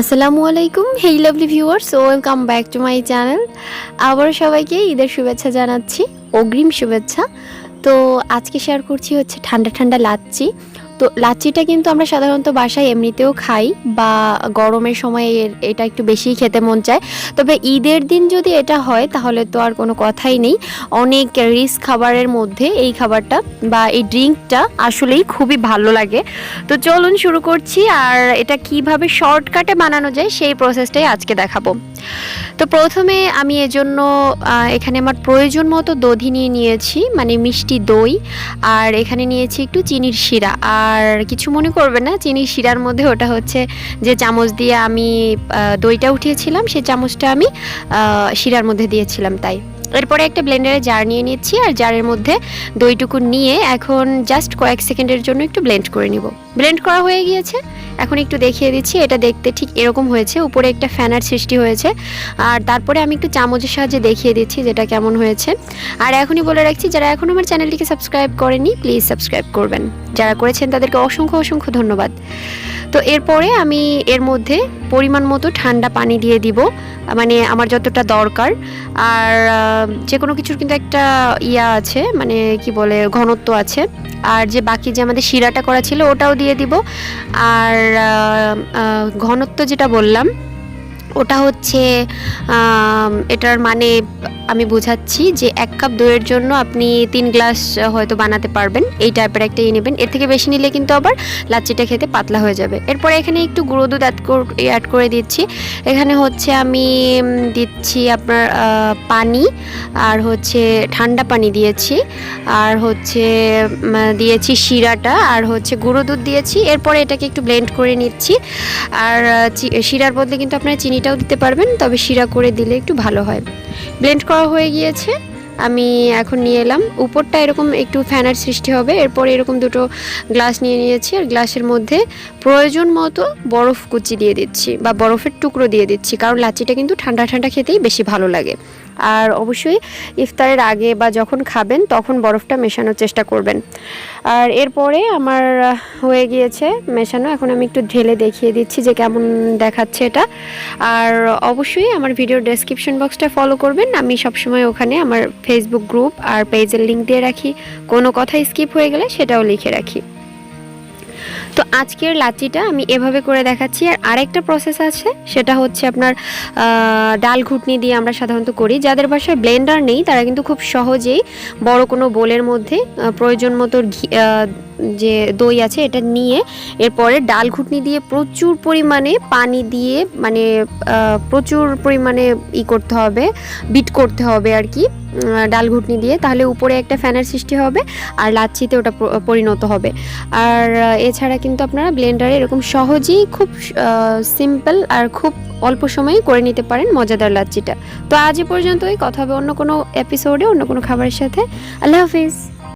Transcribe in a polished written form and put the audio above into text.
আসসালামু আলাইকুম, hey lovely viewers, welcome back to my channel. আবার সবাইকে ঈদের শুভেচ্ছা জানাচ্ছি, অগ্রিম শুভেচ্ছা। তো আজকে শেয়ার করছি হচ্ছে ঠান্ডা ঠান্ডা লাচ্ছি। তো লাচ্ছিটা কিন্তু আমরা সাধারণত বাসায় এমনিতেও খাই বা গরমের সময় এটা একটু বেশিই খেতে মন চায়। তবে ঈদের দিন যদি এটা হয় তাহলে তো আর কোনো কথাই নেই। অনেক রিচ খাবারের মধ্যে এই খাবারটা বা এই ড্রিঙ্কটা আসলেই খুবই ভালো লাগে। তো চলুন শুরু করছি, আর এটা কিভাবে শর্টকাটে বানানো যায় সেই প্রসেসটাই আজকে দেখাবো। তো প্রথমে আমি এজন্য এখানে আমার প্রয়োজন মতো দধি নিয়ে নিয়েছি, মানে মিষ্টি দই, আর এখানে নিয়েছি একটু চিনির শিরা। আর কিছু মনে করবে না, চিনির শিরার মধ্যে ওটা হচ্ছে যে চামচ দিয়ে আমি দইটা উঠিয়েছিলাম, সেই চামচটা আমি শিরার মধ্যে দিয়েছিলাম, তাই। এরপরে একটা ব্লেন্ডারে জার নিয়ে নিচ্ছি, আর জারের মধ্যে দইটুকু নিয়ে এখন জাস্ট কয়েক সেকেন্ডের জন্য একটু ব্লেন্ড করে নিব। ব্লেন্ড করা হয়ে গিয়েছে, এখন একটু দেখিয়ে দিচ্ছি। এটা দেখতে ঠিক এরকম হয়েছে, উপরে একটা ফ্যানার সৃষ্টি হয়েছে। আর তারপরে আমি একটু চামচের সাহায্যে দেখিয়ে দিচ্ছি যেটা কেমন হয়েছে। আর এখনই বলে রাখছি, যারা এখন আমার চ্যানেলটিকে সাবস্ক্রাইব করেনি প্লিজ সাবস্ক্রাইব করবেন, যারা করেছেন তাদেরকে অসংখ্য অসংখ্য ধন্যবাদ। তো এরপরে আমি এর মধ্যে পরিমাণ মতো ঠান্ডা পানি দিয়ে দিব, মানে আমার যতটা দরকার। আর যে কোনো কিছুর কিন্তু একটা আছে, মানে কি বলে, ঘনত্ব আছে। আর যে বাকি যে আমাদের শিরাটা করা ছিল ওটাও দিয়ে দিব। আর ঘনত্ব যেটা বললাম ওটা হচ্ছে এটার মানে আমি বোঝাচ্ছি যে 1 কাপ দইয়ের জন্য আপনি 3 গ্লাস হয়তো বানাতে পারবেন, এই টাইপের একটা নেবেন। এর থেকে বেশি নিলে কিন্তু আবার লাচ্ছিটা খেতে পাতলা হয়ে যাবে। এরপরে এখানে একটু গুঁড়ো দুধ অ্যাড করে দিচ্ছি। এখানে হচ্ছে আমি দিচ্ছি আপনার পানি, আর হচ্ছে ঠান্ডা পানি দিয়েছি, আর হচ্ছে দিয়েছি শিরাটা, আর হচ্ছে গুঁড়ো দুধ দিয়েছি। এরপরে এটাকে একটু ব্লেন্ড করে নিচ্ছি। আর শিরার বদলে কিন্তু আপনারা চিনিটাও দিতে পারবেন, তবে শিরা করে দিলে একটু ভালো হয়। ব্লেন্ড করা হয়ে গিয়েছে, আমি এখন নিয়ে এলাম। উপরটা এরকম একটু ফ্যানার সৃষ্টি হবে। এরপর এরকম দুটো গ্লাস নিয়ে নিয়েছি, আর গ্লাসের মধ্যে প্রয়োজন মতো বরফ কুচি দিয়ে দিচ্ছি বা বরফের টুকরো দিয়ে দিচ্ছি, কারণ লাচ্ছিটা কিন্তু ঠান্ডা ঠান্ডা খেতেই বেশি ভালো লাগে। আর অবশ্যই ইফতারের আগে বা যখন খাবেন তখন বরফটা মেশানোর চেষ্টা করবেন। আর এরপরে আমার হয়ে গিয়েছে মেশানো, এখন আমি একটু ঢেলে দেখিয়ে দিচ্ছি যে কেমন দেখাচ্ছে এটা। আর অবশ্যই আমার ভিডিওর ডেসক্রিপশন বক্সটা ফলো করবেন, আমি সবসময় ওখানে আমার ফেসবুক গ্রুপ আর পেজের লিঙ্ক দিয়ে রাখি, কোনো কথা স্কিপ হয়ে গেলে সেটাও লিখে রাখি। তো আজকের লাচ্ছিটা আমি এভাবে করে দেখাচ্ছি। আর আরেকটা প্রসেস আছে, সেটা হচ্ছে আপনার ডাল ঘুটনি দিয়ে আমরা সাধারণত করি। যাদের বাসায় ব্লেন্ডার নেই তারা কিন্তু খুব সহজেই বড় কোনো বোলের মধ্যে প্রয়োজন মতো যে দই আছে এটা নিয়ে এরপরে ডাল ঘুটনি দিয়ে প্রচুর পরিমাণে পানি দিয়ে, মানে প্রচুর পরিমাণে করতে হবে, বিট করতে হবে আর কি, ডাল ঘুটনি দিয়ে। তাহলে উপরে একটা ফ্যানের সৃষ্টি হবে আর লাচ্ছিতে ওটা পরিণত হবে। আর এছাড়া কিন্তু আপনারা ব্লেন্ডারে এরকম সহজেই খুব সিম্পল আর খুব অল্প সময়ে করে নিতে পারেন মজাদার লাচ্ছিটা। তো আজ এ পর্যন্তই, কথা হবে অন্য কোনো এপিসোডে অন্য কোনো খাবারের সাথে। আল্লাহ হাফিজ।